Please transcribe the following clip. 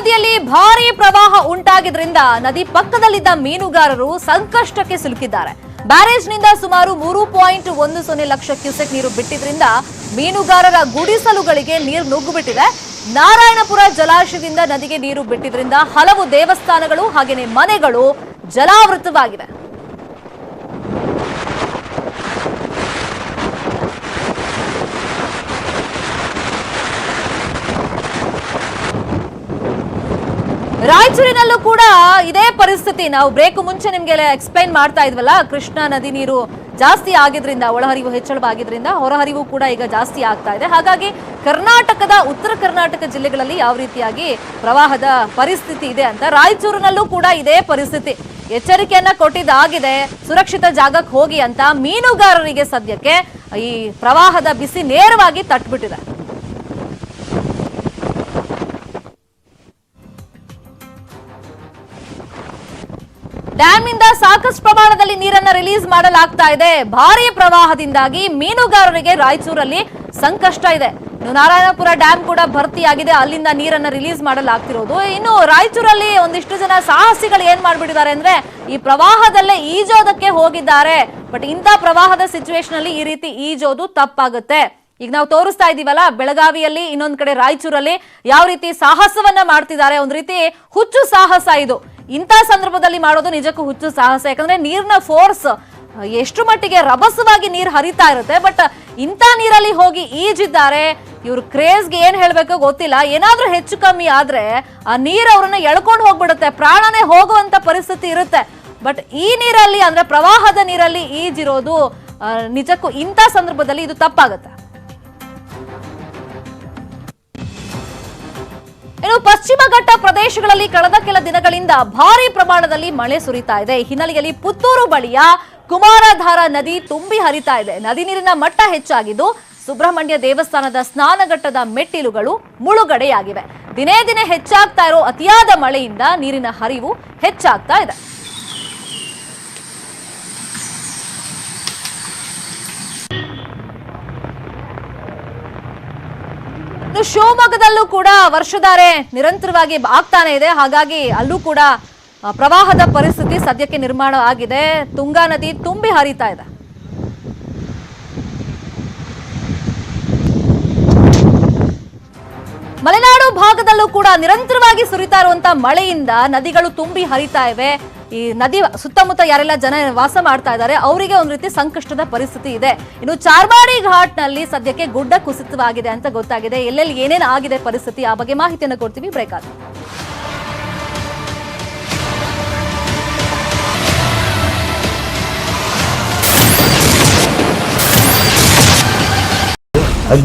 ನದಿಯಲ್ಲಿ ಭಾರೀ ಪ್ರವಾಹ ಉಂಟಾಗಿದ್ರಿಂದ ನದಿ ಪಕ್ಕದಲ್ಲಿದ್ದ ಮೀನುಗಾರರು ಸಂಕಷ್ಟಕ್ಕೆ ಸಿಲುಕಿದ್ದಾರೆ. ಬ್ಯಾರೇಜ್ನಿಂದ ಸುಮಾರು 3.10 ಲಕ್ಷ ಕ್ಯೂಸೆಕ್ ನೀರು ಬಿಟ್ಟಿದ್ರಿಂದ ಮೀನುಗಾರರ ಗುಡಿಸಲುಗಳಿಗೆ ನೀರು ನುಗ್ಗಿಬಿಟ್ಟಿದೆ. ನಾರಾಯಣಪುರ ಜಲಾಶಯದಿಂದ ನದಿಗೆ ನೀರು ಬಿಟ್ಟಿದ್ರಿಂದ ಹಲವು ದೇವಸ್ಥಾನಗಳು ಹಾಗೆಯೇ ಮನೆಗಳು ಜಲಾವೃತವಾಗಿವೆ. ರಾಯಚೂರಿನಲ್ಲೂ ಕೂಡ ಇದೇ ಪರಿಸ್ಥಿತಿ. ನಾವು ಬ್ರೇಕ್ ಮುಂಚೆ ನಿಮ್ಗೆ ಎಕ್ಸ್ಪ್ಲೈನ್ ಮಾಡ್ತಾ ಇದ್ವಲ್ಲ, ಕೃಷ್ಣಾ ನದಿ ನೀರು ಜಾಸ್ತಿ ಆಗಿದ್ರಿಂದ, ಒಳಹರಿವು ಹೆಚ್ಚಳವಾಗಿದ್ರಿಂದ ಹೊರಹರಿವು ಕೂಡ ಈಗ ಜಾಸ್ತಿ ಆಗ್ತಾ ಇದೆ. ಹಾಗಾಗಿ ಕರ್ನಾಟಕದ ಉತ್ತರ ಕರ್ನಾಟಕ ಜಿಲ್ಲೆಗಳಲ್ಲಿ ಯಾವ ರೀತಿಯಾಗಿ ಪ್ರವಾಹದ ಪರಿಸ್ಥಿತಿ ಇದೆ ಅಂತ ರಾಯಚೂರಿನಲ್ಲೂ ಕೂಡ ಇದೇ ಪರಿಸ್ಥಿತಿ. ಎಚ್ಚರಿಕೆಯನ್ನ ಕೊಟ್ಟಿದ್ದಾಗಿದೆ, ಸುರಕ್ಷಿತ ಜಾಗಕ್ಕೆ ಹೋಗಿ ಅಂತ. ಮೀನುಗಾರರಿಗೆ ಸದ್ಯಕ್ಕೆ ಈ ಪ್ರವಾಹದ ಬಿಸಿ ನೇರವಾಗಿ ತಟ್ಬಿಟ್ಟಿದೆ. ಡ್ಯಾಮ್ನಿಂದ ಸಾಕಷ್ಟು ಪ್ರಮಾಣದಲ್ಲಿ ನೀರನ್ನ ರಿಲೀಸ್ ಮಾಡಲಾಗ್ತಾ ಇದೆ. ಭಾರೀ ಪ್ರವಾಹದಿಂದಾಗಿ ಮೀನುಗಾರರಿಗೆ ರಾಯಚೂರಲ್ಲಿ ಸಂಕಷ್ಟ ಇದೆ. ನಾರಾಯಣಪುರ ಡ್ಯಾಮ್ ಕೂಡ ಭರ್ತಿಯಾಗಿದೆ, ಅಲ್ಲಿಂದ ನೀರನ್ನ ರಿಲೀಸ್ ಮಾಡಲಾಗ್ತಿರೋದು. ಇನ್ನು ರಾಯಚೂರಲ್ಲಿ ಒಂದಿಷ್ಟು ಜನ ಸಾಹಸಿಗಳು ಏನ್ ಮಾಡ್ಬಿಟ್ಟಿದ್ದಾರೆ ಅಂದ್ರೆ ಈ ಪ್ರವಾಹದಲ್ಲೇ ಈಜೋದಕ್ಕೆ ಹೋಗಿದ್ದಾರೆ. ಬಟ್ ಇಂಥ ಪ್ರವಾಹದ ಸಿಚುವೇಶನ್ ಅಲ್ಲಿ ಈ ರೀತಿ ಈಜೋದು ತಪ್ಪಾಗುತ್ತೆ. ಈಗ ನಾವು ತೋರಿಸ್ತಾ ಇದೀವಲ್ಲ, ಬೆಳಗಾವಿಯಲ್ಲಿ, ಇನ್ನೊಂದ್ ಕಡೆ ರಾಯಚೂರಲ್ಲಿ ಯಾವ ರೀತಿ ಸಾಹಸವನ್ನ ಮಾಡ್ತಿದ್ದಾರೆ. ಒಂದ್ ರೀತಿ ಹುಚ್ಚು ಸಾಹಸ ಇದು. ಇಂಥ ಸಂದರ್ಭದಲ್ಲಿ ಮಾಡೋದು ನಿಜಕ್ಕೂ ಹುಚ್ಚು ಸಾಹಸ. ಯಾಕಂದ್ರೆ ನೀರಿನ ಫೋರ್ಸ್ ಎಷ್ಟು ಮಟ್ಟಿಗೆ ರಭಸವಾಗಿ ನೀರು ಹರಿತಾ ಇರುತ್ತೆ. ಬಟ್ ಇಂಥ ನೀರಲ್ಲಿ ಹೋಗಿ ಈಜಿದ್ದಾರೆ. ಇವ್ರ ಕ್ರೇಜ್ಗೆ ಏನ್ ಹೇಳ್ಬೇಕು ಗೊತ್ತಿಲ್ಲ. ಏನಾದ್ರೂ ಹೆಚ್ಚು ಕಮ್ಮಿ ಆದ್ರೆ ಆ ನೀರು ಅವ್ರನ್ನ ಎಳ್ಕೊಂಡು ಹೋಗ್ಬಿಡುತ್ತೆ, ಪ್ರಾಣನೇ ಹೋಗುವಂತ ಪರಿಸ್ಥಿತಿ ಇರುತ್ತೆ. ಬಟ್ ಈ ನೀರಲ್ಲಿ ಅಂದ್ರೆ ಪ್ರವಾಹದ ನೀರಲ್ಲಿ ಈಜಿರೋದು ನಿಜಕ್ಕೂ ಇಂಥ ಸಂದರ್ಭದಲ್ಲಿ ಇದು ತಪ್ಪಾಗುತ್ತೆ. ಇನ್ನು ಪಶ್ಚಿಮ ಘಟ್ಟ ಪ್ರದೇಶಗಳಲ್ಲಿ ಕಳೆದ ಕೆಲ ದಿನಗಳಿಂದ ಭಾರೀ ಪ್ರಮಾಣದಲ್ಲಿ ಮಳೆ ಸುರಿತಾ ಇದೆ. ಈ ಹಿನ್ನೆಲೆಯಲ್ಲಿ ಪುತ್ತೂರು ಬಳಿಯ ಕುಮಾರಧಾರ ನದಿ ತುಂಬಿ ಹರಿತಾ ಇದೆ. ನದಿ ನೀರಿನ ಮಟ್ಟ ಹೆಚ್ಚಾಗಿದ್ದು ಸುಬ್ರಹ್ಮಣ್ಯ ದೇವಸ್ಥಾನದ ಸ್ನಾನಘಟ್ಟದ ಮೆಟ್ಟಿಲುಗಳು ಮುಳುಗಡೆಯಾಗಿವೆ. ದಿನೇ ದಿನೇ ಹೆಚ್ಚಾಗ್ತಾ ಇರೋ ಅತಿಯಾದ ಮಳೆಯಿಂದ ನೀರಿನ ಹರಿವು ಹೆಚ್ಚಾಗ್ತಾ ಇದೆ. ಶಿವಮೊಗ್ಗದಲ್ಲೂ ಕೂಡ ವರ್ಷಧಾರೆ ನಿರಂತರವಾಗಿ ಆಗ್ತಾನೆ ಇದೆ. ಹಾಗಾಗಿ ಅಲ್ಲೂ ಕೂಡ ಪ್ರವಾಹದ ಪರಿಸ್ಥಿತಿ ಸದ್ಯಕ್ಕೆ ನಿರ್ಮಾಣ ಆಗಿದೆ. ತುಂಗಾ ನದಿ ತುಂಬಿ ಹರಿತಾ ಇದೆ. ಮಲೆನಾಡು ಭಾಗದಲ್ಲೂ ಕೂಡ ನಿರಂತರವಾಗಿ ಸುರಿತಾ ಇರುವಂತಹ ಮಳೆಯಿಂದ ನದಿಗಳು ತುಂಬಿ ಹರಿತಾ ಇವೆ. ಈ ನದಿ ಸುತ್ತಮುತ್ತ ಯಾರೆಲ್ಲ ಜನ ವಾಸ ಮಾಡ್ತಾ ಇದ್ದಾರೆ ಅವರಿಗೆ ಒಂದ್ ರೀತಿ ಸಂಕಷ್ಟದ ಪರಿಸ್ಥಿತಿ ಇದೆ. ಇನ್ನು ಚಾರ್ಮಾಡಿ ಘಾಟ್ ನಲ್ಲಿ ಸದ್ಯಕ್ಕೆ ಗುಡ್ಡ ಕುಸಿತವಾಗಿದೆ ಅಂತ ಗೊತ್ತಾಗಿದೆ. ಎಲ್ಲೆಲ್ಲಿ ಏನೇನು ಆಗಿದೆ ಪರಿಸ್ಥಿತಿ, ಆ ಬಗ್ಗೆ ಮಾಹಿತಿಯನ್ನು ಕೊಡ್ತೀವಿ ಬ್ರೇಕ್ ಆದ